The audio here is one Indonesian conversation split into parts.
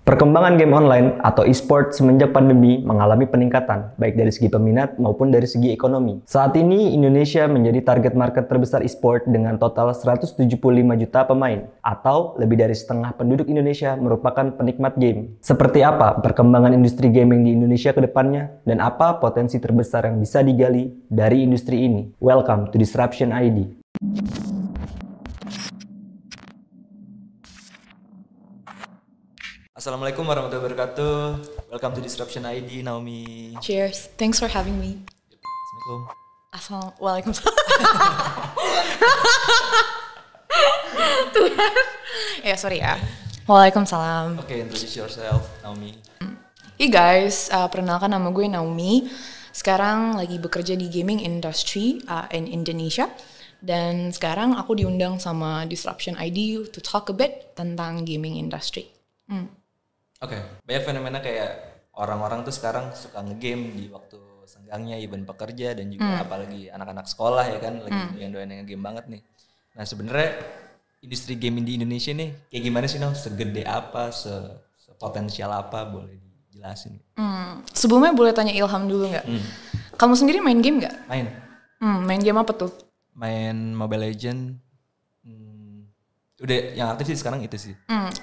Perkembangan game online atau e-sport semenjak pandemi mengalami peningkatan, baik dari segi peminat maupun dari segi ekonomi. Saat ini, Indonesia menjadi target market terbesar e-sport dengan total 175 juta pemain, atau lebih dari setengah penduduk Indonesia merupakan penikmat game. Seperti apa perkembangan industri gaming di Indonesia ke depannya, dan apa potensi terbesar yang bisa digali dari industri ini? Welcome to Disruption ID. Assalamualaikum warahmatullahi wabarakatuh. Welcome to Disruption ID, Naomi. Cheers. Thanks for having me. Assalamualaikum. Waalaikumsalam. Tuhan. Ya, sorry ya. Waalaikumsalam. Okay, introduce yourself, Naomi. Hey guys, perkenalkan nama gue Naomi. Sekarang lagi bekerja di gaming industry in Indonesia. Dan sekarang aku diundang sama Disruption ID to talk a bit tentang gaming industry. Oke, banyak fenomena kayak orang-orang tuh sekarang suka ngegame di waktu senggangnya, even pekerja dan juga apalagi anak-anak sekolah ya kan, lagi doyan ngegame banget nih. Nah sebenarnya industri gaming di Indonesia nih kayak gimana sih, segede apa, sepotensial apa, boleh dijelasin? Sebelumnya boleh tanya Ilham dulu nggak? Kamu sendiri main game nggak? Main. Main game apa tuh? Main Mobile Legends. Udah yang aktif sih sekarang itu sih.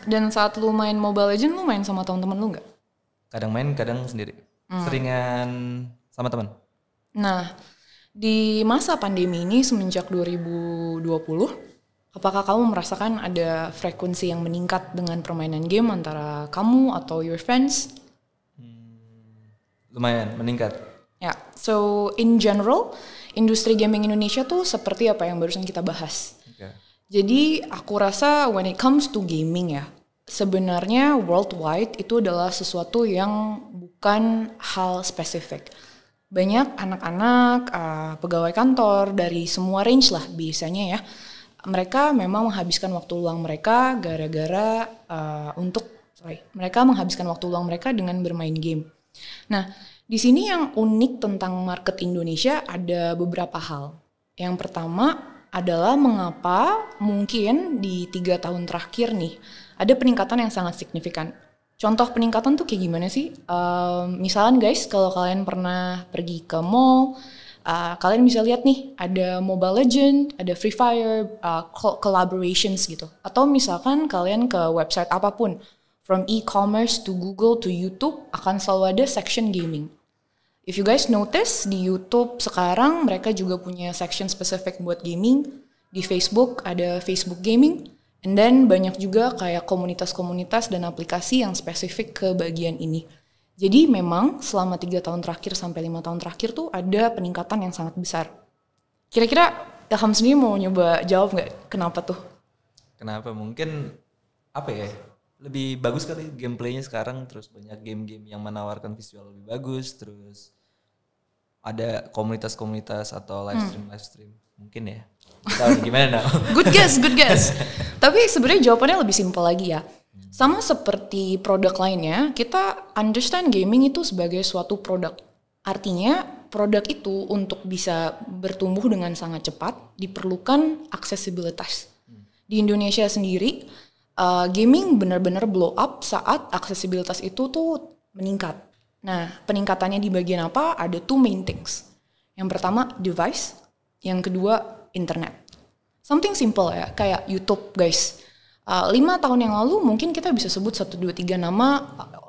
Dan saat lu main Mobile Legends, lu main sama teman-teman lu nggak? Kadang main, kadang sendiri. Seringan sama teman. Nah, di masa pandemi ini semenjak 2020, apakah kamu merasakan ada frekuensi yang meningkat dengan permainan game antara kamu atau your friends? Lumayan meningkat. Ya, so in general, industri gaming Indonesia tuh seperti apa yang barusan kita bahas. Okay. Jadi aku rasa when it comes to gaming ya, sebenarnya worldwide itu adalah sesuatu yang bukan hal spesifik. Banyak anak-anak, pegawai kantor dari semua range lah biasanya ya, mereka memang menghabiskan waktu luang mereka mereka menghabiskan waktu luang mereka dengan bermain game. Nah, di sini yang unik tentang market Indonesia ada beberapa hal. Yang pertama adalah mengapa mungkin di 3 tahun terakhir nih ada peningkatan yang sangat signifikan. Contoh peningkatan tuh kayak gimana sih? Misalnya guys, kalau kalian pernah pergi ke mall, kalian bisa lihat nih ada Mobile Legends, ada Free Fire, collaborations gitu. Atau misalkan kalian ke website apapun, from e-commerce to Google to YouTube, akan selalu ada section gaming. If you guys notice, di YouTube sekarang mereka juga punya section spesifik buat gaming. Di Facebook ada Facebook Gaming. And then banyak juga kayak komunitas-komunitas dan aplikasi yang spesifik ke bagian ini. Jadi memang selama 3 tahun terakhir sampai 5 tahun terakhir tuh ada peningkatan yang sangat besar. Kira-kira Ilham sendiri mau nyoba jawab nggak kenapa tuh? Kenapa? Mungkin apa ya? Lebih bagus kali gameplaynya sekarang, terus banyak game-game yang menawarkan visual lebih bagus, terus ada komunitas-komunitas atau live stream mungkin ya. Kita gimana? Good guess. Tapi sebenarnya jawabannya lebih simpel lagi ya. Sama seperti produk lainnya, kita understand gaming itu sebagai suatu produk. Artinya produk itu untuk bisa bertumbuh dengan sangat cepat diperlukan aksesibilitas. Di Indonesia sendiri, gaming benar-benar blow up saat aksesibilitas itu tuh meningkat. Nah, peningkatannya di bagian apa? Ada 2 main things. Yang pertama, device. Yang kedua, internet. Something simple ya, kayak YouTube guys. 5 tahun yang lalu mungkin kita bisa sebut 1, 2, 3 nama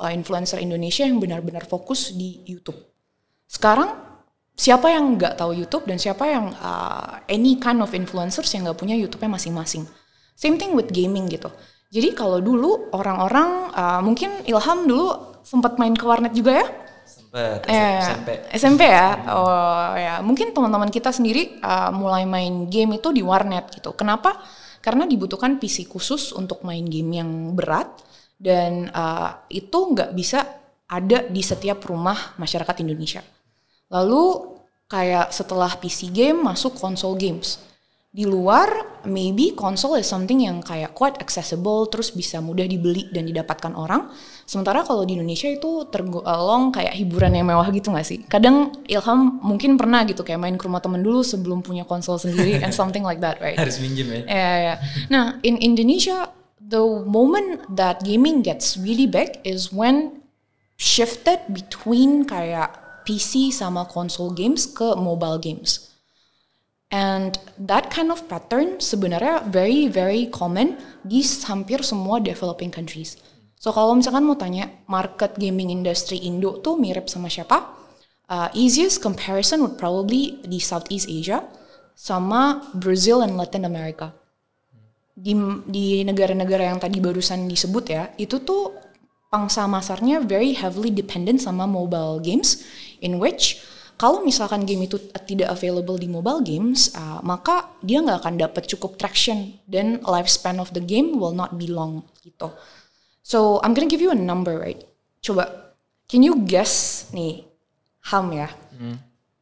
influencer Indonesia yang benar-benar fokus di YouTube. Sekarang, siapa yang nggak tahu YouTube dan siapa yang any kind of influencers yang nggak punya YouTube-nya masing-masing. Same thing with gaming gitu. Jadi kalau dulu orang-orang mungkin Ilham dulu sempat main ke warnet juga ya? Sempat, SMP ya? Oh ya, mungkin teman-teman kita sendiri mulai main game itu di warnet gitu. Kenapa? Karena dibutuhkan PC khusus untuk main game yang berat dan itu nggak bisa ada di setiap rumah masyarakat Indonesia. Lalu kayak setelah PC game masuk console games. Di luar, maybe console is something yang kayak quite accessible, terus bisa mudah dibeli dan didapatkan orang. Sementara kalau di Indonesia itu tergolong kayak hiburan yang mewah gitu gak sih? Kadang Ilham mungkin pernah gitu kayak main ke rumah temen dulu sebelum punya konsol sendiri and something like that, right? Harus minjem ya? Ya. Nah, in Indonesia, the moment that gaming gets really big is when shifted between kayak PC sama console games ke mobile games. And that kind of pattern sebenarnya very very common di hampir semua developing countries. So kalau misalkan mau tanya market gaming industry Indo tuh mirip sama siapa? Easiest comparison would probably di Southeast Asia sama Brazil and Latin America. Di negara-negara yang tadi barusan disebut ya, itu tuh pangsa masarnya very heavily dependent sama mobile games, in which kalau misalkan game itu tidak available di mobile games, maka dia nggak akan dapat cukup traction dan lifespan of the game will not be long gitu. So I'm gonna give you a number, right? Coba, can you guess nih, Ham ya?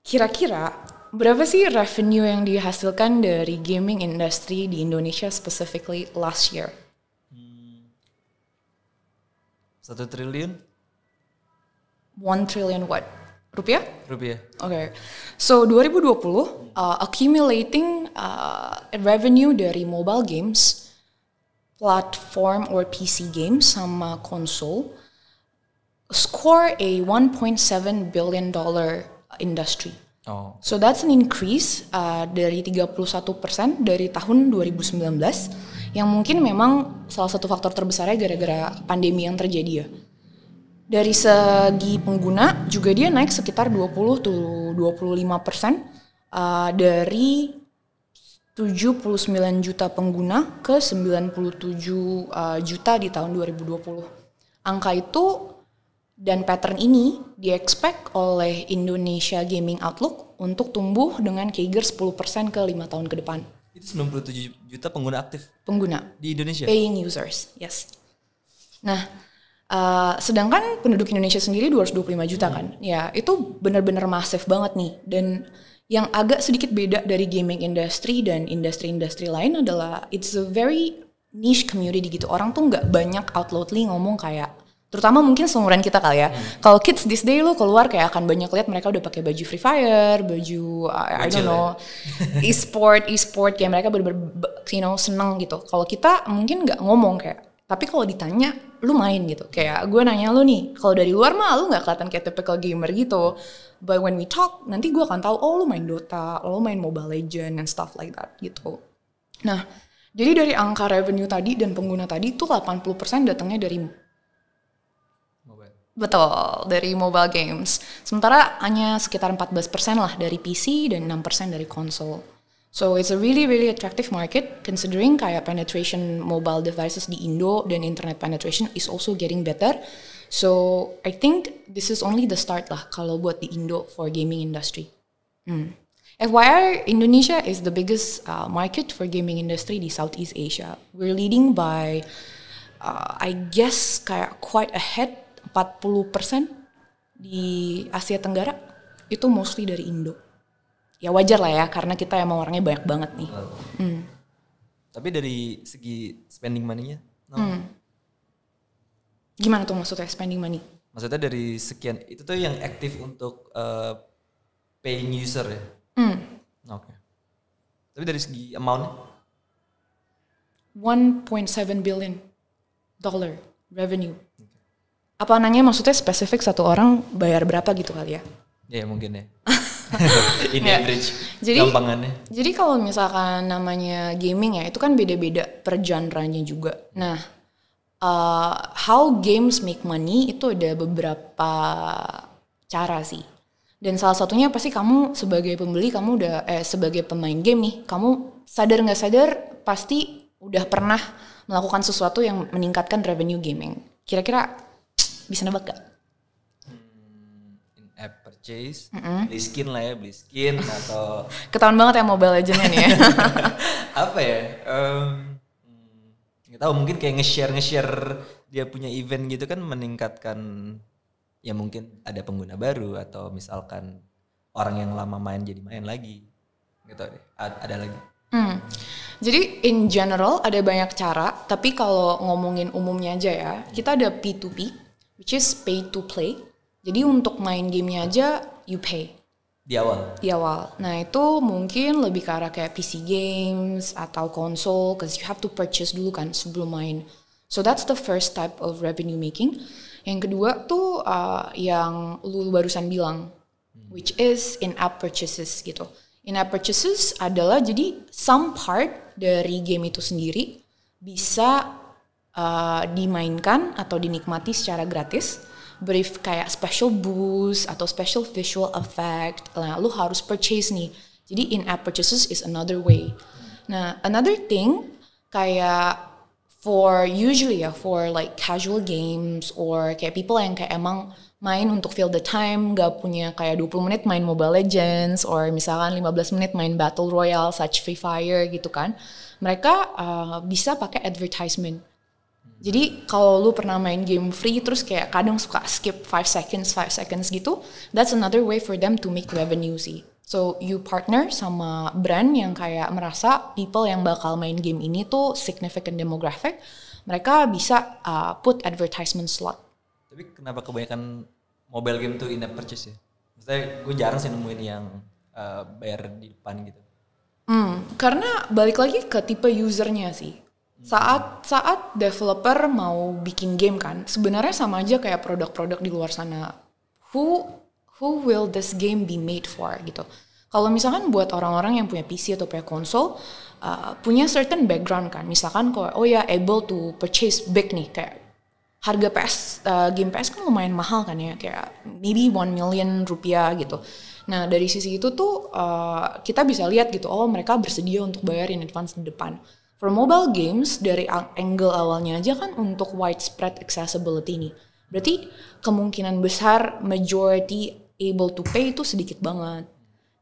Kira-kira berapa sih revenue yang dihasilkan dari gaming industry di Indonesia specifically last year? 1 triliun? 1 trillion what? Rupiah? Rupiah. Okay. So 2020 accumulating revenue dari mobile games, platform or PC games sama console score a $1.7 billion industry. Oh. So that's an increase dari 31% dari tahun 2019 yang mungkin memang salah satu faktor terbesarnya gara-gara pandemi yang terjadi ya. Dari segi pengguna juga dia naik sekitar 20-25% dari 79 juta pengguna ke 97 juta di tahun 2020. Angka itu dan pattern ini di-expect oleh Indonesia Gaming Outlook untuk tumbuh dengan CAGR 10% ke 5 tahun ke depan. Itu 97 juta pengguna aktif? Pengguna. Di Indonesia? Paying users, yes. Nah, sedangkan penduduk Indonesia sendiri 225 juta kan. Ya, itu benar-benar masif banget nih. Dan yang agak sedikit beda dari gaming industry dan industri-industri lain adalah it's a very niche community gitu. Orang tuh nggak banyak out loudly ngomong kayak, terutama mungkin seumuran kita kali ya. Kalau kids this day lo keluar kayak akan banyak lihat mereka udah pakai baju Free Fire, baju I don't know, e-sport kayak mereka bener-bener seneng gitu. Kalau kita mungkin nggak ngomong kayak, tapi kalau ditanya lu main gitu. Kayak gue nanya lu nih, kalau dari luar mah lu nggak kelihatan kayak typical gamer gitu. But when we talk, nanti gue akan tahu, oh lu main Dota, lu main Mobile Legends and stuff like that gitu. Nah, jadi dari angka revenue tadi dan pengguna tadi itu 80% datangnya dari Mobile. Betul, dari mobile games. Sementara hanya sekitar 14% lah dari PC dan 6% dari konsol. So it's a really really attractive market considering kayak penetration mobile devices di Indo dan internet penetration is also getting better. So I think this is only the start lah kalau buat di Indo for gaming industry. FYI, Indonesia is the biggest market for gaming industry di Southeast Asia. We're leading by I guess kayak quite ahead 40% di Asia Tenggara itu mostly dari Indo. Ya wajar lah ya karena kita emang orangnya banyak banget nih. Tapi dari segi spending money-nya? No. Gimana tuh maksudnya spending money? Maksudnya dari sekian, itu tuh yang aktif untuk paying user ya? Oke. Tapi dari segi amount-nya? $1.7 billion revenue. Apa nanya maksudnya spesifik satu orang bayar berapa gitu kali ya? Ya mungkin ya. Ini average jadi, gampangannya. Jadi kalau misalkan namanya gaming ya itu kan beda-beda per genre-nya juga. Nah, how games make money itu ada beberapa cara sih. Dan salah satunya pasti kamu sebagai pembeli, kamu udah sebagai pemain game nih, kamu sadar nggak sadar pasti udah pernah melakukan sesuatu yang meningkatkan revenue gaming. Kira-kira bisa nebak gak? In-app purchase, beli skin lah ya, beli skin atau ketahuan banget ya Mobile Legends nih ya. apa ya? Nggak tahu, mungkin kayak nge-share dia punya event gitu kan meningkatkan, ya mungkin ada pengguna baru atau misalkan orang yang lama main jadi main lagi. Gitu deh. Ada lagi. Jadi in general ada banyak cara, tapi kalau ngomongin umumnya aja ya, kita ada P2P, which is pay to play. Jadi untuk main gamenya aja you pay. Di awal. Di awal. Nah itu mungkin lebih ke arah kayak PC games atau konsol, cause you have to purchase dulu kan sebelum main. So that's the first type of revenue making. Yang kedua tuh yang lu barusan bilang, which is in-app purchases gitu. In-app purchases adalah jadi some part dari game itu sendiri bisa dimainkan atau dinikmati secara gratis. Brief kayak special boost atau special visual effect, nah lu harus purchase nih. Jadi in-app purchases is another way. Nah, another thing kayak for usually ya for like casual games or kayak people yang kayak emang main untuk fill the time, gak punya kayak 20 menit main Mobile Legends or misalkan 15 menit main Battle Royale such Free Fire gitu kan. Mereka bisa pakai advertisement. Jadi kalau lu pernah main game free terus kayak kadang suka skip 5 seconds gitu, that's another way for them to make revenue sih. So you partner sama brand yang kayak merasa people yang bakal main game ini tuh significant demographic, mereka bisa put advertisement slot. Tapi kenapa kebanyakan mobile game tuh in-app purchase ya? Maksudnya gue jarang sih nemuin yang bayar di depan gitu. Karena balik lagi ke tipe usernya sih. Saat developer mau bikin game kan, sebenarnya sama aja kayak produk-produk di luar sana. Who will this game be made for gitu. Kalau misalkan buat orang-orang yang punya PC atau punya konsol, punya certain background kan. Misalkan kok able to purchase big nih kayak harga game PS kan lumayan mahal kan ya, kayak maybe 1 million rupiah gitu. Nah dari sisi itu tuh kita bisa lihat gitu, mereka bersedia untuk bayar in advance di depan. For mobile games, dari angle awalnya aja kan untuk widespread accessibility nih. Berarti kemungkinan besar majority able to pay itu sedikit banget.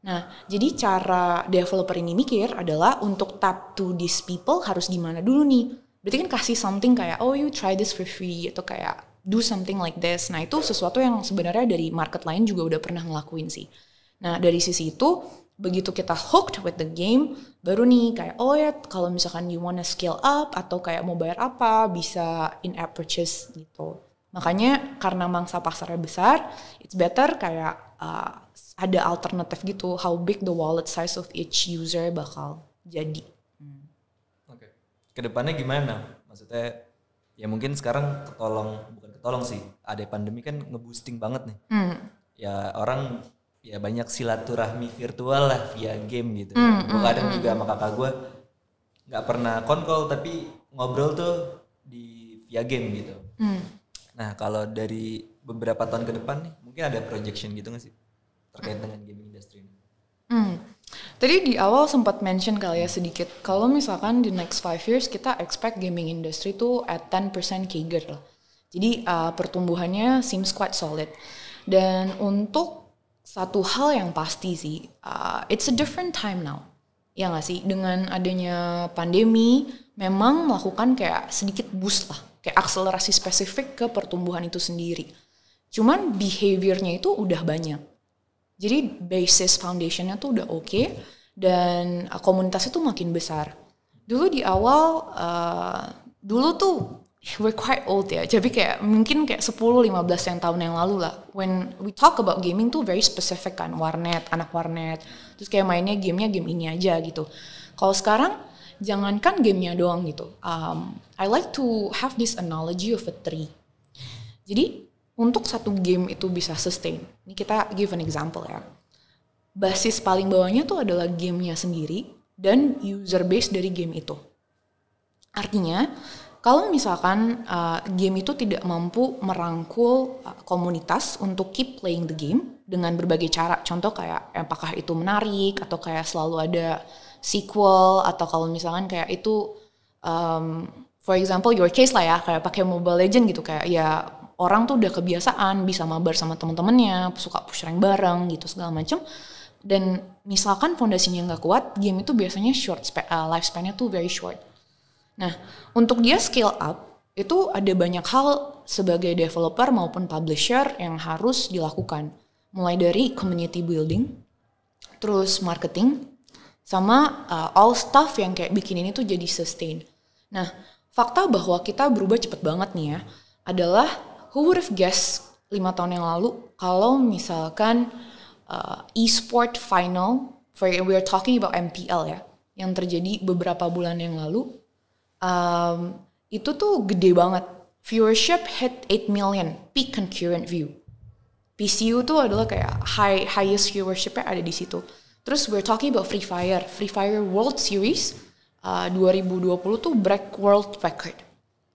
Nah, jadi cara developer ini mikir adalah untuk tap to these people harus gimana dulu nih. Berarti kan kasih something kayak, you try this for free, atau kayak do something like this. Nah, itu sesuatu yang sebenarnya dari market lain juga udah pernah ngelakuin sih. Nah, dari sisi itu, begitu kita hooked with the game, baru nih kayak kalau misalkan you wanna scale up atau kayak mau bayar apa, bisa in-app purchase gitu. Makanya karena mangsa pasarnya besar, it's better kayak ada alternatif gitu, how big the wallet size of each user bakal jadi. Oke. Kedepannya gimana? Maksudnya ya mungkin sekarang bukan ketolong sih, ada pandemi kan nge-boosting banget nih. Ya orang ya banyak silaturahmi virtual lah via game gitu. Gue kadang juga sama kakak gue nggak pernah konkol tapi ngobrol tuh via game gitu. Nah kalau dari beberapa tahun ke depan nih mungkin ada projection gitu nggak sih terkait dengan gaming industry ini? Tadi di awal sempat mention kali ya sedikit, kalau misalkan di next 5 years kita expect gaming industry tuh at 10% CAGR lah. Jadi pertumbuhannya seems quite solid. Dan untuk satu hal yang pasti sih, it's a different time now. Ya nggak sih, dengan adanya pandemi, memang melakukan kayak sedikit boost lah, kayak akselerasi spesifik ke pertumbuhan itu sendiri. Cuman behaviornya itu udah banyak. Jadi basis foundationnya tuh udah oke, dan komunitasnya tuh makin besar. Dulu di awal, dulu tuh we're quite old ya, jadi kayak mungkin kayak 10-15 tahun yang lalu lah. When we talk about gaming tuh very specific kan, warnet, anak warnet, terus kayak mainnya gamenya game ini aja gitu. Kalau sekarang jangankan gamenya doang gitu. I like to have this analogy of a tree. Jadi untuk satu game itu bisa sustain, ini kita give an example ya. Basis paling bawahnya tuh adalah gamenya sendiri dan user base dari game itu. Artinya kalau misalkan game itu tidak mampu merangkul komunitas untuk keep playing the game dengan berbagai cara, contoh kayak apakah itu menarik atau kayak selalu ada sequel, atau kalau misalkan kayak itu for example your case lah ya, kayak pakai Mobile Legends gitu, kayak ya orang tuh udah kebiasaan bisa mabar sama teman-temannya, suka push rank bareng gitu segala macem. Dan misalkan fondasinya nggak kuat, game itu biasanya lifespan-nya tuh very short. Nah, untuk dia scale up, itu ada banyak hal sebagai developer maupun publisher yang harus dilakukan. Mulai dari community building, terus marketing, sama all stuff yang kayak bikin ini tuh jadi sustain. Nah, fakta bahwa kita berubah cepet banget nih ya, adalah who would have guessed 5 tahun yang lalu kalau misalkan e-sport final, we're talking about MPL ya, yang terjadi beberapa bulan yang lalu, itu tuh gede banget. Viewership hit 8 million peak concurrent view. PCU tuh adalah kayak highest viewershipnya ada di situ. Terus we're talking about Free Fire World Series 2020 tuh break world record.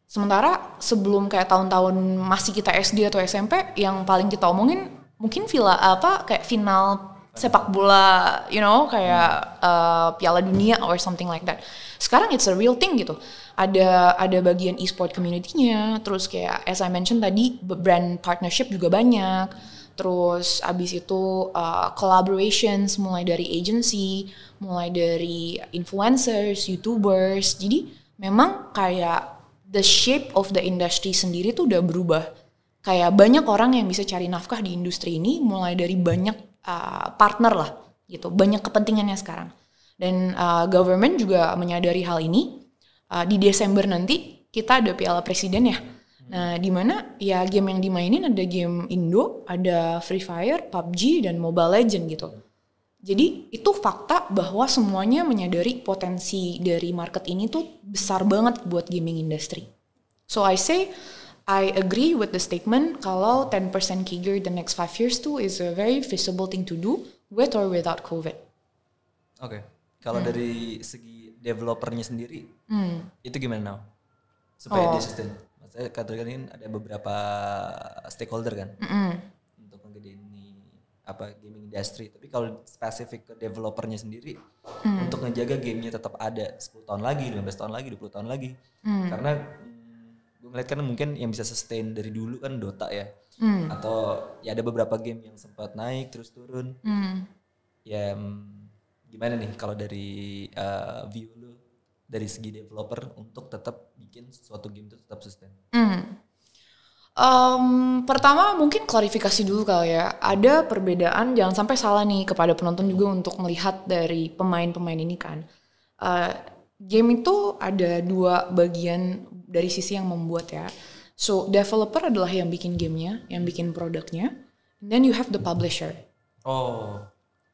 Sementara sebelum kayak tahun-tahun masih kita SD atau SMP, yang paling kita omongin mungkin kayak final sepak bola, kayak Piala Dunia or something like that. Sekarang it's a real thing gitu. Ada bagian e-sport community-nya, terus kayak as I mentioned tadi, brand partnership juga banyak. Terus abis itu collaborations mulai dari agency, mulai dari influencers, YouTubers. Jadi memang kayak the shape of the industry sendiri tuh udah berubah. Kayak banyak orang yang bisa cari nafkah di industri ini, mulai dari banyak partner lah gitu, banyak kepentingannya sekarang. Dan government juga menyadari hal ini. Di Desember nanti kita ada Piala Presiden ya. Nah, di mana ya game yang dimainin ada game Indo, ada Free Fire, PUBG, dan Mobile Legends gitu. Jadi itu fakta bahwa semuanya menyadari potensi dari market ini tuh besar banget buat gaming industry. So I agree with the statement kalau 10% CAGR the next 5 years tuh is a very feasible thing to do with or without COVID. Oke. Kalau dari segi developernya sendiri, itu gimana now? Supaya dia sustain. Maksudnya katakan ini ada beberapa stakeholder kan untuk ngegedein gaming industry. Tapi kalau spesifik ke developernya sendiri, untuk ngejaga gamenya tetap ada 10 tahun lagi, 15 tahun lagi, 20 tahun lagi. Karena gue ngeliat kan mungkin yang bisa sustain dari dulu kan Dota ya. Atau ya ada beberapa game yang sempat naik terus turun. Ya gimana nih kalau dari view lu dari segi developer untuk tetap bikin suatu game itu tetap sustain? Pertama mungkin klarifikasi dulu kali ya. Ada perbedaan, jangan sampai salah nih kepada penonton juga untuk melihat dari pemain-pemain ini kan. Game itu ada dua bagian dari sisi yang membuat ya. So developer adalah yang bikin gamenya, yang bikin produknya. And then you have the publisher.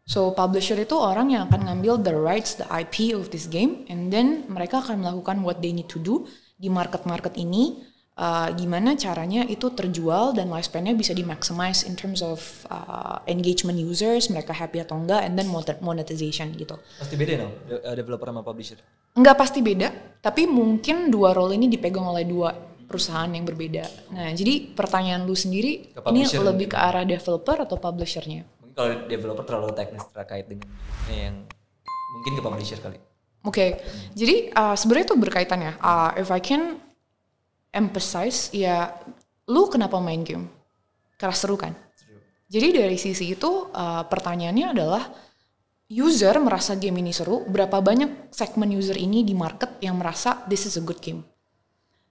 So publisher itu orang yang akan ngambil the rights, the IP of this game, and then mereka akan melakukan what they need to do di market ini. Gimana caranya itu terjual dan lifespan-nya bisa di-maximize in terms of engagement users, mereka happy atau enggak, and then monetization gitu. Pasti beda dong, developer sama publisher? Enggak pasti beda, tapi mungkin dua role ini dipegang oleh dua perusahaan yang berbeda. Nah, jadi pertanyaan lu sendiri, ini lebih ke arah developer atau publisher-nya? Mungkin kalau developer terlalu teknis terkait dengan yang mungkin ke publisher kali. Oke. Jadi sebenarnya itu berkaitan ya. If I can emphasize, ya lu kenapa main game? Karena seru kan? Jadi dari sisi itu pertanyaannya adalah user merasa game ini seru, berapa banyak segmen user ini di market yang merasa this is a good game?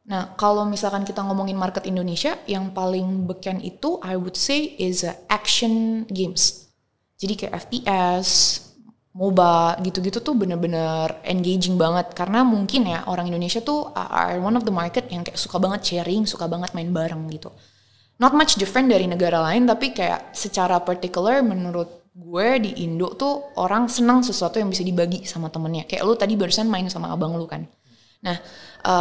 Nah, kalau misalkan kita ngomongin market Indonesia, yang paling beken itu I would say is action games. Jadi kayak FPS, MOBA gitu-gitu tuh bener-bener engaging banget. Karena mungkin ya orang Indonesia tuh are one of the market yang kayak suka banget sharing, suka banget main bareng gitu. Not much different dari negara lain, tapi kayak secara particular menurut gue di Indo tuh orang senang sesuatu yang bisa dibagi sama temennya. Kayak lu tadi barusan main sama abang lu kan. Nah,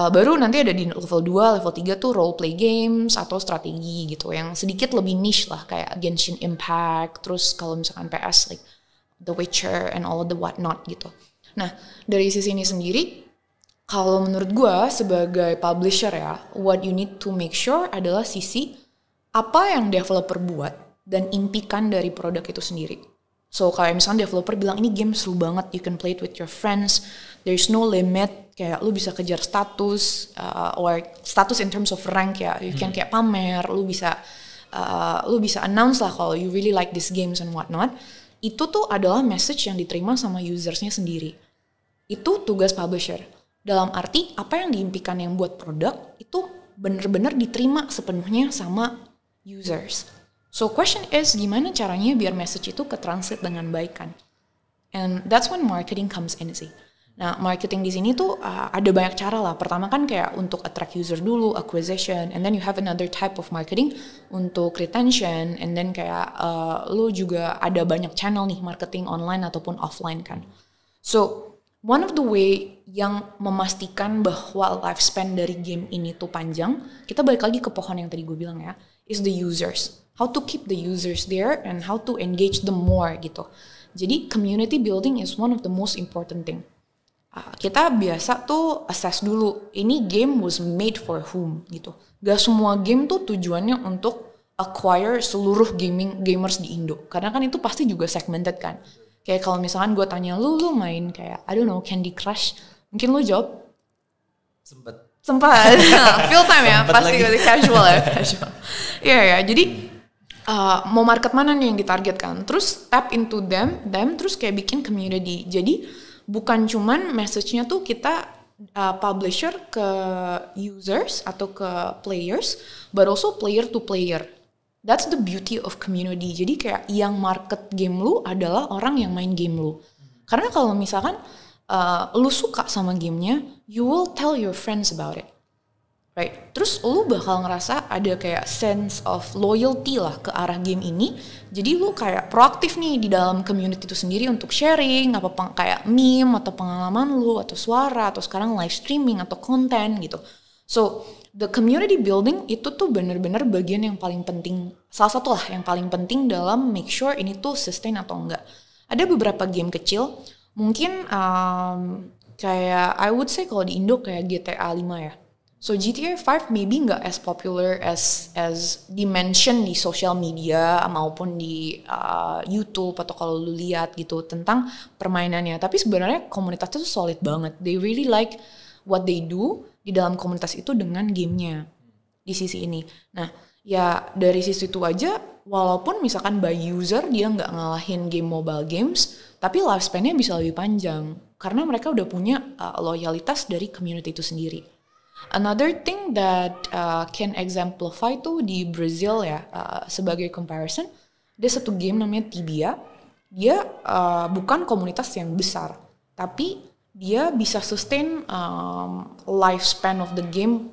baru nanti ada di level 2, level 3 tuh role play games atau strategi gitu yang sedikit lebih niche lah kayak Genshin Impact, terus kalau misalkan PS like The Witcher and all of the whatnot gitu. Nah, dari sisi ini sendiri, kalau menurut gue sebagai publisher ya, what you need to make sure adalah sisi apa yang developer buat dan impikan dari produk itu sendiri. So kayak misalnya developer bilang ini game seru banget, you can play it with your friends, there's no limit, kayak lu bisa kejar status, or status in terms of rank ya, you can kayak pamer, lu bisa announce lah kalau you really like these games and whatnot. Itu tuh adalah message yang diterima sama usersnya sendiri. Itu tugas publisher. Dalam arti apa yang diimpikan yang buat produk itu bener-bener diterima sepenuhnya sama users. So question is gimana caranya biar message itu ke-translate dengan baik kan? And that's when marketing comes in sih. Nah, marketing di sini tuh ada banyak cara lah. Pertama kan kayak untuk attract user dulu, acquisition, and then you have another type of marketing untuk retention, and then kayak lu juga ada banyak channel nih marketing online ataupun offline kan. So one of the way yang memastikan bahwa lifespan dari game ini tuh panjang, kita balik lagi ke pohon yang tadi gue bilang ya, is the users. How to keep the users there and how to engage them more gitu. Jadi community building is one of the most important thing. Kita biasa tuh assess dulu, ini game was made for whom gitu. Gak semua game tuh tujuannya untuk acquire seluruh gamers di Indo. Karena kan itu pasti juga segmented kan. Kayak kalau misalkan gue tanya lu main kayak I don't know Candy Crush, mungkin lu jawab sempat full time ya, pasti casual ya. Iya ya, jadi mau market mana nih yang ditargetkan, terus tap into them terus kayak bikin community. Jadi bukan cuman message-nya tuh kita publisher ke users atau ke players, but also player to player. That's the beauty of community. Jadi kayak yang market game lu adalah orang yang main game lu. Karena kalau misalkan lu suka sama gamenya, you will tell your friends about it. Right? Terus lu bakal ngerasa ada kayak sense of loyalty lah ke arah game ini. Jadi lu kayak proaktif nih di dalam community itu sendiri untuk sharing apa kayak meme atau pengalaman lu atau suara atau sekarang live streaming atau konten gitu. So the community building itu tuh bener-bener bagian yang paling penting, salah satu lah yang paling penting dalam make sure ini tuh sustain atau enggak. Ada beberapa game kecil, mungkin kayak I would say kalau di Indo kayak GTA 5 ya. So GTA 5 maybe nggak as popular as dimension di social media maupun di YouTube atau kalau lu lihat gitu tentang permainannya. Tapi sebenarnya komunitasnya tuh solid banget. They really like what they do di dalam komunitas itu dengan gamenya di sisi ini. Nah ya dari sisi itu aja, walaupun misalkan by user dia nggak ngalahin game mobile games, tapi lifespan-nya bisa lebih panjang karena mereka udah punya loyalitas dari community itu sendiri. Another thing that can exemplify tuh di Brazil ya, sebagai comparison, ada satu game namanya Tibia. Dia bukan komunitas yang besar, tapi dia bisa sustain lifespan of the game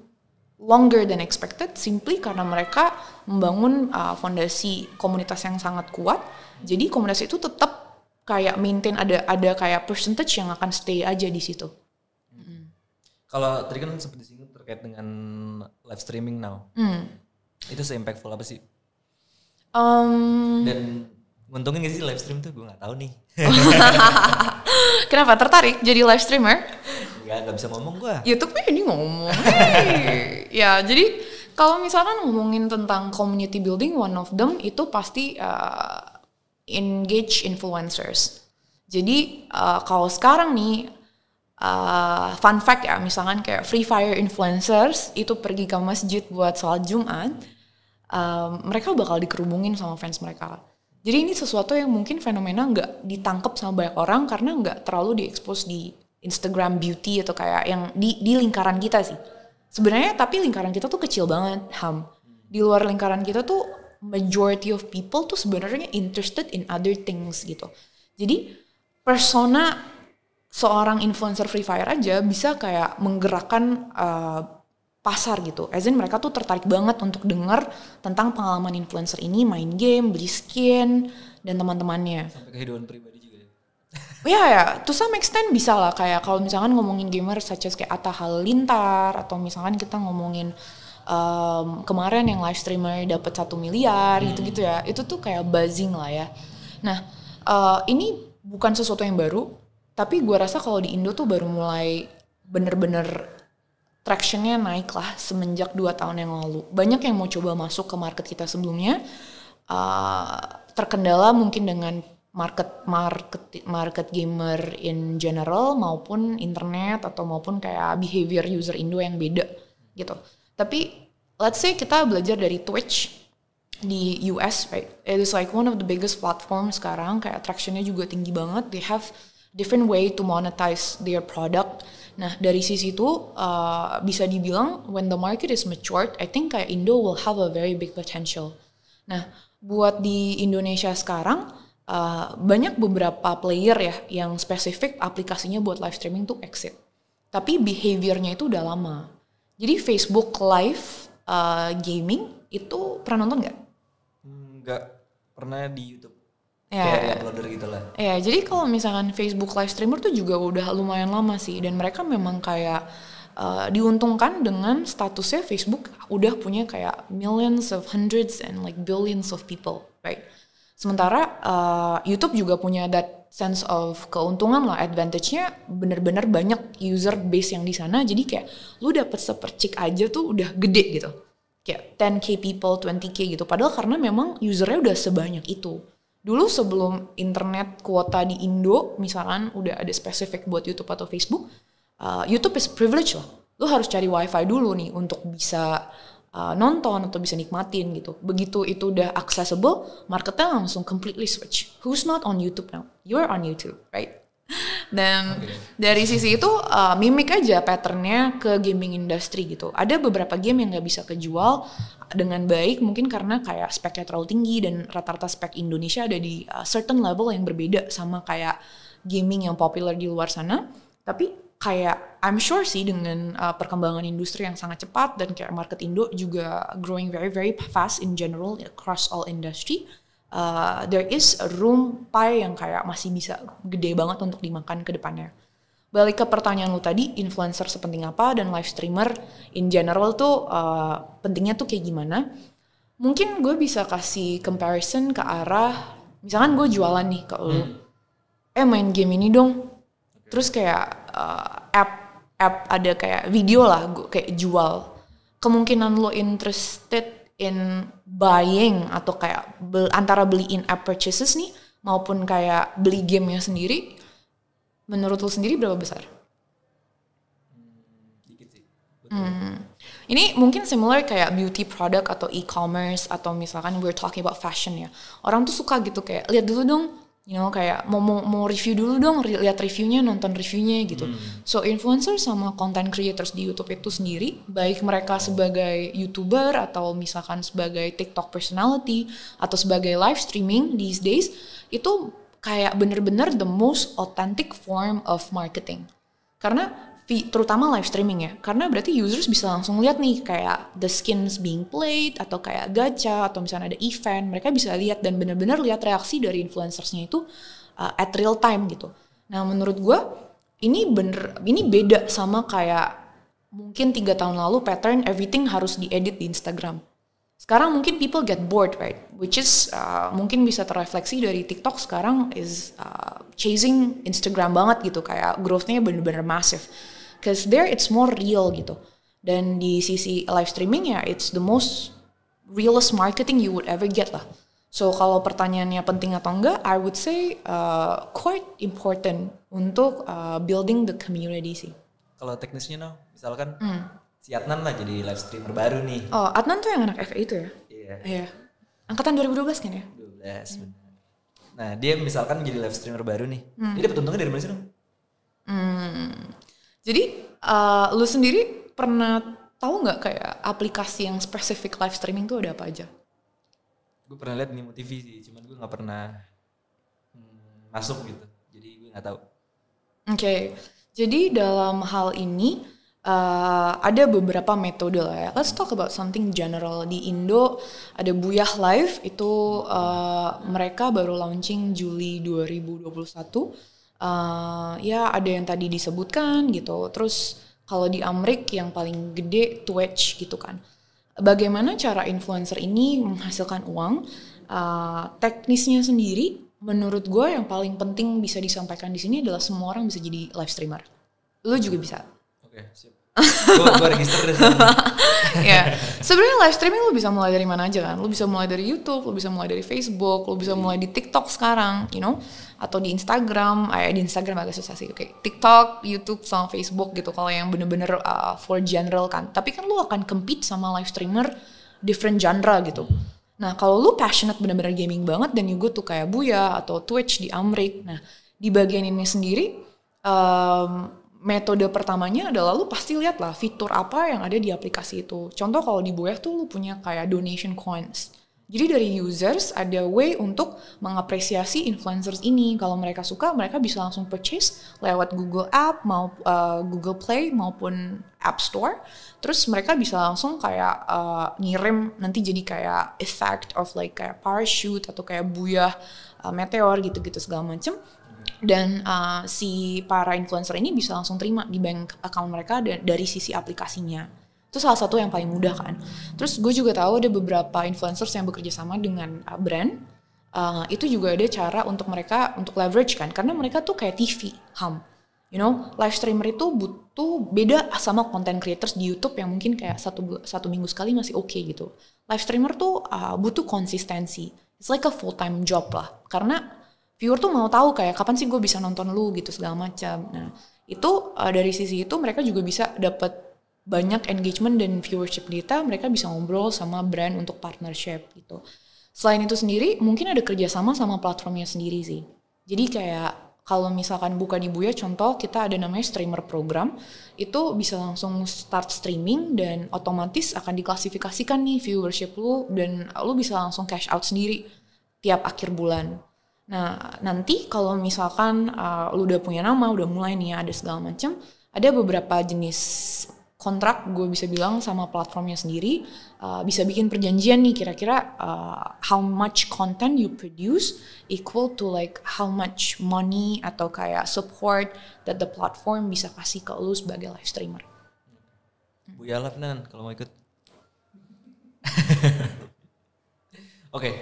longer than expected, simply karena mereka membangun fondasi komunitas yang sangat kuat. Jadi komunitas itu tetap kayak maintain ada kayak percentage yang akan stay aja di situ. Kalau tadi kan sempat disinggung terkait dengan live streaming now, itu se-impactful apa sih? Dan nguntungin gak sih live stream tuh? Gue gak tahu nih. Kenapa tertarik jadi live streamer? Gak bisa ngomong gue. YouTube ini ngomong. Hey. Ya jadi kalau misalkan ngomongin tentang community building, one of them itu pasti engage influencers. Jadi kalau sekarang nih, fun fact ya, misalkan kayak Free Fire influencers itu pergi ke masjid buat sholat Jumat, mereka bakal dikerubungin sama fans mereka. Jadi ini sesuatu yang mungkin fenomena nggak ditangkap sama banyak orang karena nggak terlalu diekspos di Instagram beauty atau kayak yang di lingkaran kita sih. Sebenarnya tapi lingkaran kita tuh kecil banget, Di luar lingkaran kita tuh majority of people tuh sebenarnya interested in other things gitu. Jadi persona seorang influencer Free Fire aja bisa kayak menggerakkan pasar gitu. As in mereka tuh tertarik banget untuk dengar tentang pengalaman influencer ini main game, beli skin, dan teman-temannya. Sampai kehidupan pribadi juga ya? Ya, to some extent bisa lah. Kayak kalau misalkan ngomongin gamer such as kayak Atta Halilintar, atau misalkan kita ngomongin kemarin yang live streamer dapat 1 miliar gitu-gitu ya. Itu tuh kayak buzzing lah ya. Nah, ini bukan sesuatu yang baru. Tapi gue rasa kalau di Indo tuh baru mulai bener-bener tractionnya naik lah semenjak 2 tahun yang lalu. Banyak yang mau coba masuk ke market kita sebelumnya, terkendala mungkin dengan market gamer in general maupun internet atau maupun kayak behavior user Indo yang beda gitu. Tapi let's say kita belajar dari Twitch di US, right? It is like one of the biggest platform sekarang, kayak tractionnya juga tinggi banget. They have different way to monetize their product. Nah dari sisi itu bisa dibilang when the market is matured, I think kayak Indo will have a very big potential. Nah buat di Indonesia sekarang banyak beberapa player ya yang spesifik aplikasinya buat live streaming tuh exit. Tapi behaviornya itu udah lama. Jadi Facebook Live gaming itu pernah nonton nggak? Nggak pernah di YouTube. Ya. Kayak uploader gitu lah. Ya, jadi kalau misalkan Facebook live streamer tuh juga udah lumayan lama sih, dan mereka memang kayak diuntungkan dengan statusnya Facebook udah punya kayak millions of hundreds and like billions of people, right? Sementara YouTube juga punya that sense of keuntungan lah, advantage-nya bener-bener banyak user base yang di sana, jadi kayak lu dapet sepercik aja tuh udah gede gitu, kayak 10k people, 20k gitu, padahal karena memang usernya udah sebanyak itu. Dulu sebelum internet kuota di Indo misalkan udah ada spesifik buat YouTube atau Facebook, YouTube is privilege lah. Lu harus cari wifi dulu nih untuk bisa nonton atau bisa nikmatin gitu. Begitu itu udah accessible, marketnya langsung completely switch. Who's not on YouTube now? You're on YouTube, right? Dan dari sisi itu mimik aja patternnya ke gaming industry gitu. Ada beberapa game yang nggak bisa kejual dengan baik mungkin karena kayak speknya terlalu tinggi dan rata-rata spek Indonesia ada di certain level yang berbeda sama kayak gaming yang populer di luar sana. Tapi kayak I'm sure sih dengan perkembangan industri yang sangat cepat dan kayak market Indo juga growing very very fast in general across all industry, there is a room pie yang kayak masih bisa gede banget untuk dimakan ke depannya. Balik ke pertanyaan lu tadi, influencer sepenting apa dan live streamer in general tuh pentingnya tuh kayak gimana? Mungkin gue bisa kasih comparison ke arah, misalkan gue jualan nih ke lu, main game ini dong. Terus kayak app ada kayak video lah, gue kayak jual. Kemungkinan lo interested in buying atau kayak antara beli in-app purchases nih maupun kayak beli gamenya sendiri, menurut lo sendiri berapa besar? Dikit sih. Ini mungkin similar kayak beauty product atau e-commerce atau misalkan we're talking about fashion ya. Orang tuh suka gitu kayak lihat dulu dong, kayak mau review dulu dong, lihat reviewnya, nonton reviewnya gitu. So influencer sama content creators di YouTube itu sendiri, baik mereka sebagai YouTuber atau misalkan sebagai TikTok personality atau sebagai live streaming these days, itu kayak bener-bener the most authentic form of marketing. Karena terutama live streaming ya, karena berarti users bisa langsung lihat nih kayak the skins being played atau kayak gacha atau misalnya ada event, mereka bisa lihat dan benar-benar lihat reaksi dari influencersnya itu at real time gitu. Nah menurut gue ini beda sama kayak mungkin 3 tahun lalu pattern everything harus diedit di Instagram. Sekarang mungkin people get bored, right? Which is mungkin bisa terrefleksi dari TikTok sekarang is chasing Instagram banget gitu, kayak growth-nya bener-bener massive. Cause there it's more real gitu. Dan di sisi live streaming ya it's the most realest marketing you would ever get lah. So kalau pertanyaannya penting atau enggak, I would say quite important untuk building the community sih. Kalau teknisnya misalkan si Adnan lah jadi live streamer baru nih. Oh, Adnan tuh yang anak FA itu ya? Iya. Angkatan 2012 kan ya? 12 benar. Nah dia misalkan jadi live streamer baru nih. Dia dapat untungnya dari mana sih dong? Jadi lu sendiri pernah tahu nggak kayak aplikasi yang spesifik live streaming tuh ada apa aja? Gue pernah lihat Nimo TV sih, cuman gue nggak pernah masuk gitu. Jadi gue nggak tahu. Oke. Jadi dalam hal ini ada beberapa metode lah ya. Let's talk about something general. Di Indo ada Buyah Live, itu mereka baru launching Juli 2021. Ya ada yang tadi disebutkan gitu. Terus kalau di Amerika yang paling gede Twitch gitu kan. Bagaimana cara influencer ini menghasilkan uang? Teknisnya sendiri, menurut gue yang paling penting bisa disampaikan di sini adalah semua orang bisa jadi live streamer. Lo juga bisa. Oke, siap. Gue register deh. Ya, sebenarnya live streaming lo bisa mulai dari mana aja kan? Lo bisa mulai dari YouTube, lo bisa mulai dari Facebook, lo bisa mulai di TikTok sekarang, atau di Instagram. Di Instagram agak susah sih. Oke, TikTok, YouTube sama Facebook gitu. Kalau yang bener-bener for general kan. Tapi kan lo akan compete sama live streamer different genre gitu. Nah, kalau lo passionate bener-bener gaming banget dan you go tuh kayak Buyah atau Twitch di Amrik. Nah, di bagian ini sendiri metode pertamanya adalah lu pasti lihat lah fitur apa yang ada di aplikasi itu. Contoh kalau di Buyah tuh lu punya kayak donation coins. Jadi dari users ada way untuk mengapresiasi influencers ini. Kalau mereka suka, mereka bisa langsung purchase lewat Google App, Google Play maupun App Store. Terus mereka bisa langsung kayak ngirim nanti jadi kayak effect of like kayak parachute atau kayak buyah meteor gitu-gitu segala macem. Dan si para influencer ini bisa langsung terima di bank account mereka dari sisi aplikasinya. Itu salah satu yang paling mudah kan. Terus gue juga tahu ada beberapa influencers yang bekerja sama dengan brand. Itu juga ada cara untuk mereka untuk leverage kan. Karena mereka tuh kayak TV, You know, live streamer itu butuh beda sama content creators di YouTube yang mungkin kayak satu minggu sekali masih oke gitu. Live streamer tuh butuh konsistensi. It's like a full time job lah. Karena viewer tuh mau tahu kayak kapan sih gue bisa nonton lu gitu segala macam. Nah itu dari sisi itu mereka juga bisa dapat banyak engagement dan viewership data, mereka bisa ngobrol sama brand untuk partnership gitu. Selain itu sendiri, mungkin ada kerjasama sama platformnya sendiri sih. Jadi kayak kalau misalkan buka di Buya, contoh kita ada namanya streamer program, itu bisa langsung start streaming dan otomatis akan diklasifikasikan nih viewership lu dan lu bisa langsung cash out sendiri tiap akhir bulan. Nah nanti kalau misalkan lu udah punya nama, udah mulai nih ada segala macam, ada beberapa jenis kontrak gue bisa bilang sama platformnya sendiri, bisa bikin perjanjian nih kira-kira how much content you produce equal to like how much money atau kayak support that the platform bisa kasih ke lu sebagai live streamer. Buya Lafnan kalau mau ikut. Oke,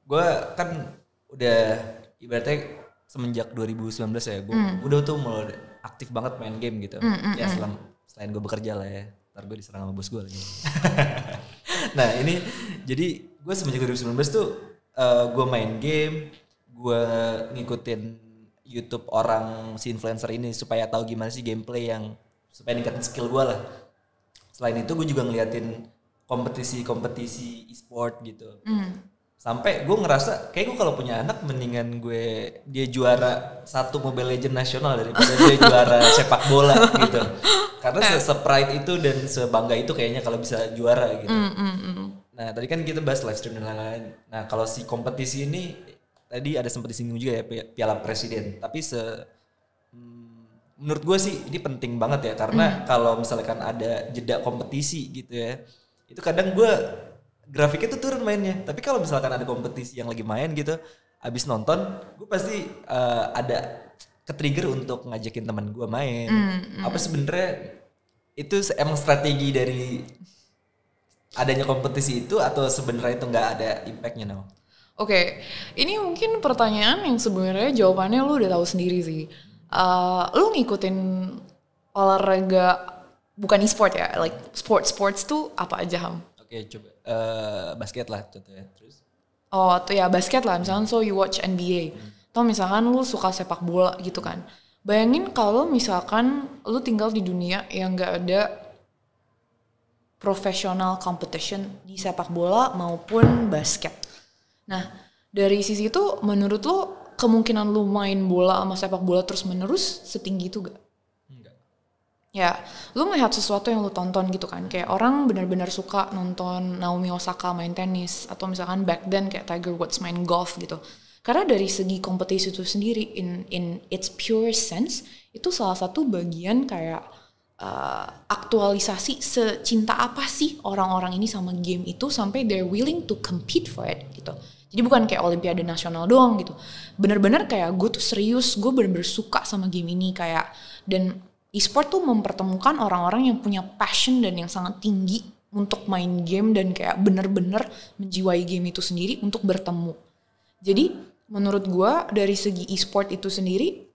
gue kan udah ibaratnya semenjak 2019 ya, gue udah tuh mulai aktif banget main game gitu. Ya selain gue bekerja lah ya, ntar gue diserang sama bos gue lagi. Nah ini jadi gue semenjak 2019 tuh gue main game, gue ngikutin YouTube orang si influencer ini supaya tahu gimana sih gameplay yang supaya ningkatin skill gue lah. Selain itu gue juga ngeliatin kompetisi e-sport gitu. Sampai gue ngerasa kayak gue kalau punya anak mendingan dia juara satu Mobile Legends nasional daripada dia juara sepak bola gitu. Karena se-pride itu dan sebangga itu kayaknya kalau bisa juara gitu. Nah tadi kan kita bahas live stream dan lain-lain. Nah kalau si kompetisi ini tadi ada sempat disinggung juga ya Piala Presiden. Tapi menurut gue sih ini penting banget ya. Karena kalau misalkan ada jeda kompetisi gitu ya. Itu kadang gue grafiknya tuh turun mainnya. Tapi kalau misalkan ada kompetisi yang lagi main gitu, abis nonton, gue pasti ada ke-trigger untuk ngajakin teman gue main. Apa sebenarnya itu emang strategi dari adanya kompetisi itu atau sebenarnya itu nggak ada impactnya now? Oke, ini mungkin pertanyaan yang sebenarnya jawabannya lu udah tahu sendiri sih. Lu ngikutin olahraga bukan e-sport ya, like sports tuh apa aja Oke, coba basket lah contohnya terus. Oh tuh ya basket lah, misalkan so you watch NBA. Atau misalkan lu suka sepak bola gitu kan. Bayangin kalau misalkan lu tinggal di dunia yang gak ada professional competition di sepak bola maupun basket. Nah dari sisi itu menurut lu kemungkinan lu main bola sama sepak bola terus menerus setinggi itu gak? Ya, lu melihat sesuatu yang lu tonton gitu kan. Kayak orang benar-benar suka nonton Naomi Osaka main tenis. Atau misalkan back then kayak Tiger Woods main golf gitu. Karena dari segi kompetisi itu sendiri, in its pure sense, itu salah satu bagian kayak aktualisasi secinta apa sih orang-orang ini sama game itu sampai they're willing to compete for it gitu. Jadi bukan kayak Olimpiade nasional doang gitu. Bener-bener kayak gue tuh serius, gue bener-bener suka sama game ini kayak. Dan e-sport tuh mempertemukan orang-orang yang punya passion dan yang sangat tinggi untuk main game dan kayak bener-bener menjiwai game itu sendiri untuk bertemu. Jadi menurut gue dari segi e-sport itu sendiri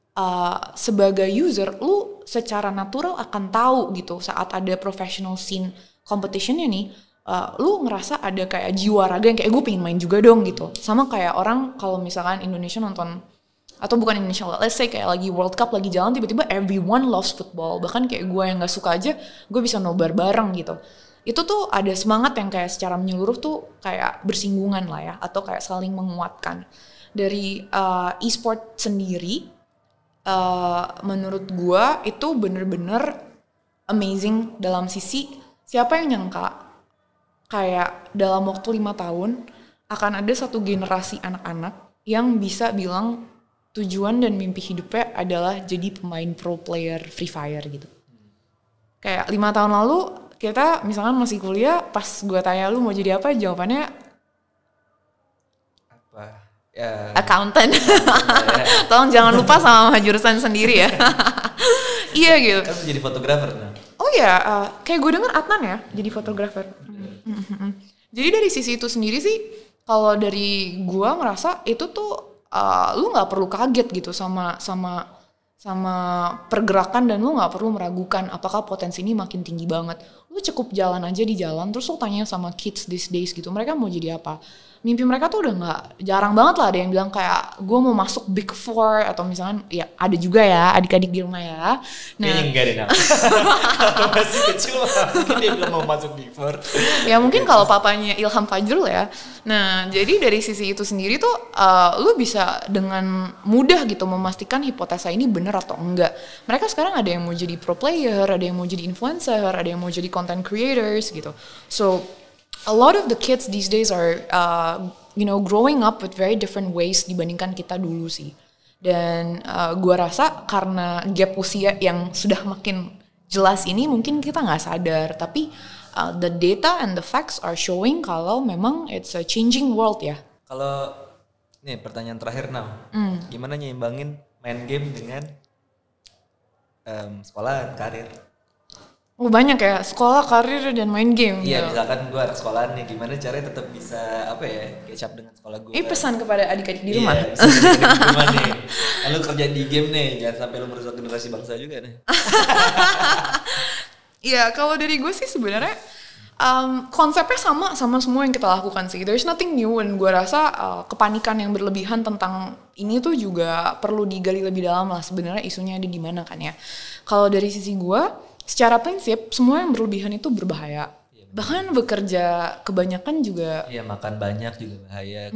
sebagai user lu secara natural akan tahu gitu saat ada professional scene competitionnya nih lu ngerasa ada kayak jiwa raga yang kayak gue pengen main juga dong gitu. Sama kayak orang kalau misalkan Indonesia nonton atau bukan Indonesia, let's say kayak lagi World Cup lagi jalan tiba-tiba everyone loves football. Bahkan kayak gue yang gak suka aja gue bisa nobar bareng gitu. Itu tuh ada semangat yang kayak secara menyeluruh tuh kayak bersinggungan lah ya. Atau kayak saling menguatkan. Dari e-sport sendiri menurut gue itu bener-bener amazing dalam sisi siapa yang nyangka kayak dalam waktu 5 tahun akan ada satu generasi anak-anak yang bisa bilang tujuan dan mimpi hidupnya adalah jadi pemain pro player Free Fire gitu. Kayak 5 tahun lalu kita misalkan masih kuliah, pas gue tanya lu mau jadi apa, jawabannya Apa? Ya. accountant. Tolong jangan lupa sama jurusan sendiri ya. Iya gitu. Kan jadi fotografer nah. Oh ya, kayak gue denger Adnan ya jadi fotografer. Jadi dari sisi itu sendiri sih, kalau dari gue ngerasa itu tuh lu nggak perlu kaget gitu sama pergerakan, dan lu nggak perlu meragukan apakah potensi ini makin tinggi banget. Lu cukup jalan aja di jalan, terus lu tanya sama kids these days gitu, mereka mau jadi apa. Mimpi mereka tuh udah nggak, jarang banget lah ada yang bilang kayak gue mau masuk Big Four, atau misalkan ya ada juga ya adik-adik di rumah ya. Nah, kayaknya enggak deh nak. Kalau masih kecil mungkin dia bilang mau masuk Big Four. Ya mungkin kalau papanya Ilham Fajrul ya. Nah jadi dari sisi itu sendiri tuh lu bisa dengan mudah gitu memastikan hipotesa ini benar atau enggak. Mereka sekarang ada yang mau jadi pro player, ada yang mau jadi influencer, ada yang mau jadi content creators gitu. So a lot of the kids these days are growing up with very different ways dibandingkan kita dulu sih. Dan gua rasa karena gap usia yang sudah makin jelas ini, mungkin kita nggak sadar, tapi the data and the facts are showing kalau memang it's a changing world ya. Kalau nih pertanyaan terakhir Nam, gimana nyimbangin main game dengan sekolah, karir? Oh banyak ya, sekolah, karir, dan main game. Iya, gitu. misalkan gue anak sekolahan nih, gimana caranya tetap bisa catch up dengan sekolah gue? Ini pesan kepada adik-adik di rumah. Iya, bisa adik-adik di rumah nih. Lalu kerja di game nih, jangan sampai lu merusak generasi bangsa juga nih. Iya, kalau dari gue sih sebenarnya konsepnya sama semua yang kita lakukan sih. There's nothing new, dan gue rasa kepanikan yang berlebihan tentang ini tuh juga perlu digali lebih dalam lah. Sebenarnya isunya ada di mana kan ya. Kalau dari sisi gue, secara prinsip semua yang berlebihan itu berbahaya. Bahkan bekerja kebanyakan juga. Iya, makan banyak juga bahaya.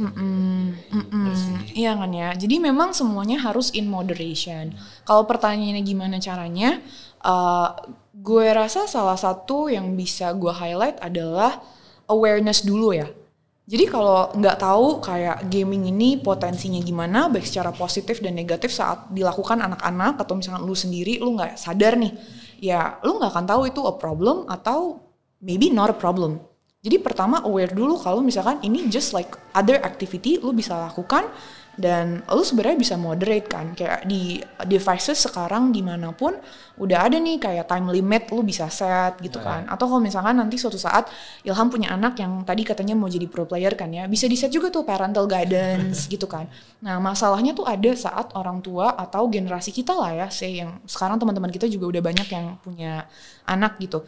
Iya kan ya. Jadi memang semuanya harus in moderation. Kalau pertanyaannya gimana caranya, gue rasa salah satu yang bisa gue highlight adalah awareness dulu ya. Jadi kalau nggak tahu kayak gaming ini potensinya gimana, baik secara positif dan negatif saat dilakukan anak-anak, atau misalkan lu sendiri lu nggak sadar nih, ya lu nggak akan tahu itu a problem atau maybe not a problem. Jadi pertama aware dulu kalau misalkan ini just like other activity, lu bisa lakukan, dan lu sebenarnya bisa moderate kan. Kayak di devices sekarang dimanapun udah ada nih kayak time limit, lu bisa set gitu kan. Atau kalau misalkan nanti suatu saat Ilham punya anak yang tadi katanya mau jadi pro player kan ya, bisa di set juga tuh parental guidance gitu kan. Nah masalahnya tuh ada saat orang tua atau generasi kita lah ya, yang sekarang teman-teman kita juga udah banyak yang punya anak gitu,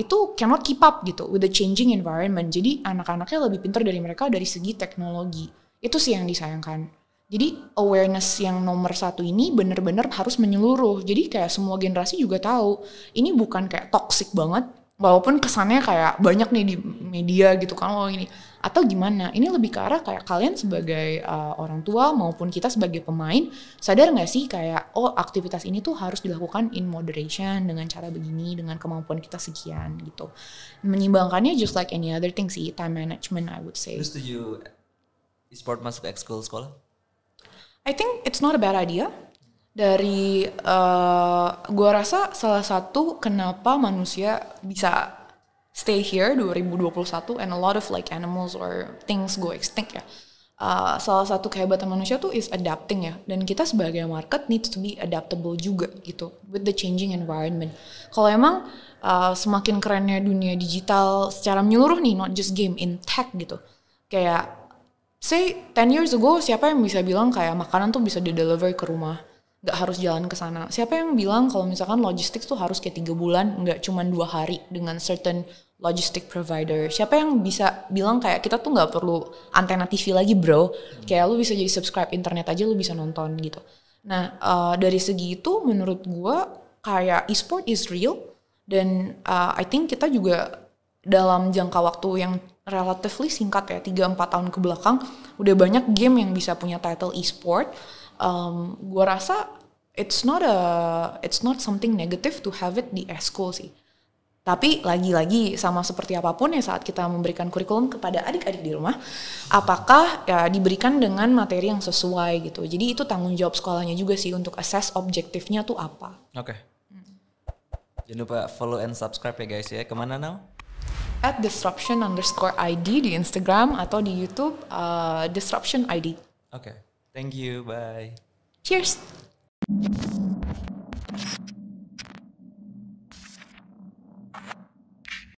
itu cannot keep up gitu with the changing environment. Jadi anak-anaknya lebih pintar dari mereka dari segi teknologi. Itu sih yang disayangkan. Jadi awareness yang nomor 1 ini benar-benar harus menyeluruh. Jadi kayak semua generasi juga tahu ini bukan kayak toxic banget, walaupun kesannya kayak banyak nih di media gitu kan, oh ini atau gimana. Ini lebih ke arah kayak kalian sebagai orang tua maupun kita sebagai pemain sadar nggak sih kayak oh aktivitas ini tuh harus dilakukan in moderation dengan cara begini, dengan kemampuan kita sekian gitu. Menyimbangkannya just like any other thing sih, time management I would say. Lu setuju e-sport masuk ekskul sekolah? I think it's not a bad idea. Dari gua rasa salah satu kenapa manusia bisa stay here 2021 and a lot of like animals or things go extinct ya. Salah satu kehebatan manusia tuh is adapting ya. Dan kita sebagai market needs to be adaptable juga gitu with the changing environment. Kalau emang semakin kerennya dunia digital secara menyeluruh nih, not just game, in tech gitu. Kayak say 10 years ago siapa yang bisa bilang kayak makanan tuh bisa di-deliver ke rumah, nggak harus jalan ke sana. Siapa yang bilang kalau misalkan logistics tuh harus kayak 3 bulan, nggak cuma 2 hari dengan certain logistic provider. Siapa yang bisa bilang kayak kita tuh nggak perlu antena TV lagi bro, kayak lu bisa jadi subscribe internet aja lu bisa nonton gitu. Nah dari segi itu menurut gue kayak e-sport is real, dan I think kita juga dalam jangka waktu yang relatively singkat ya, 3-4 tahun ke belakang udah banyak game yang bisa punya title e-sport. Gue rasa it's not something negative to have it di eskul sih. Tapi lagi-lagi sama seperti apapun ya saat kita memberikan kurikulum kepada adik-adik di rumah, apakah ya diberikan dengan materi yang sesuai gitu. Jadi itu tanggung jawab sekolahnya juga sih untuk assess objektifnya tuh apa. Oke. Jangan lupa follow and subscribe ya guys ya. Kemana now? @disruption_id di Instagram atau di YouTube disruption id. Oke. Thank you. Bye. Cheers.